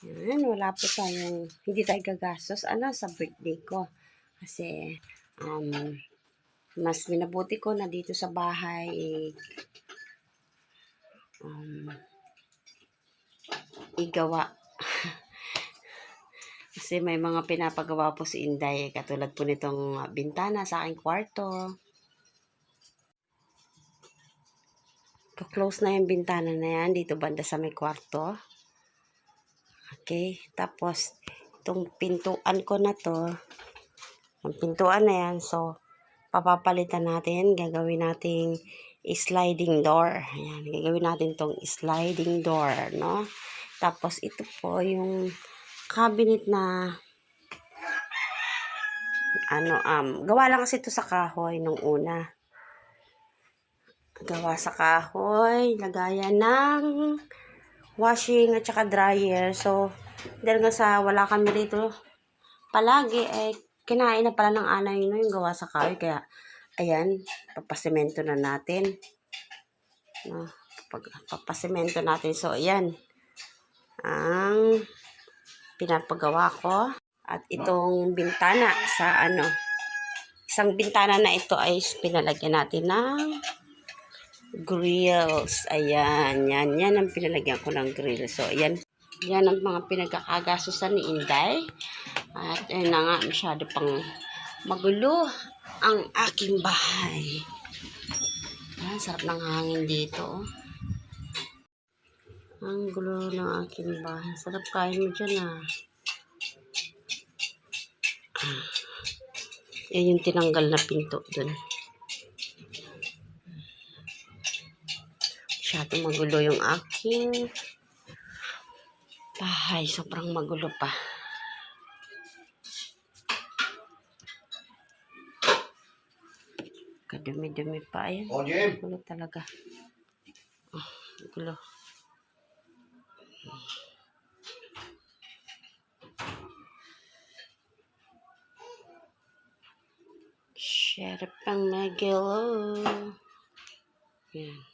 Yan, wala po tayong, hindi tayo gagastos, sa birthday ko. Kasi, mas minabuti ko na dito sa bahay, igawa. Kasi may mga pinapagawa po si Inday, katulad po nitong bintana sa aking kwarto. Close na yung bintana na yan, dito banda sa may kwarto. Okay, tapos itong pintuan ko na to, ang pintuan na yan, so papapalitan natin, gagawin nating sliding door. Ayan, gagawin natin tong sliding door, no? Tapos ito po yung cabinet na gawa lang kasi ito sa kahoy nung una. Gawa sa kahoy, lagayan ng washing at saka dryer. So, dahil nga sa wala kami rito palagi, kinain na pala ng anay no, yung gawa sa kahoy. Kaya, ayan, papasemento na natin. No, papasemento natin. So, ayan, ang pinapagawa ko. At itong bintana sa isang bintana na ito ay pinalagyan natin ng grills. Ayan, yan ang pinalagyan ko ng grills. So, ayan, yan ang mga pinagkakagastusan ni Inday. At ayun na nga, masyado pang magulo ang aking bahay. Ayan, sarap ng hangin dito. Ang gulo ng aking bahay. Sarap kain mo dyan Yan yung tinanggal na pinto dun. Masyado magulo yung aking bahay. Sobrang magulo pa. Kadumi-dumi pa. Ayan. Magulo talaga. Magulo. Sheriff ang magulo. Yan.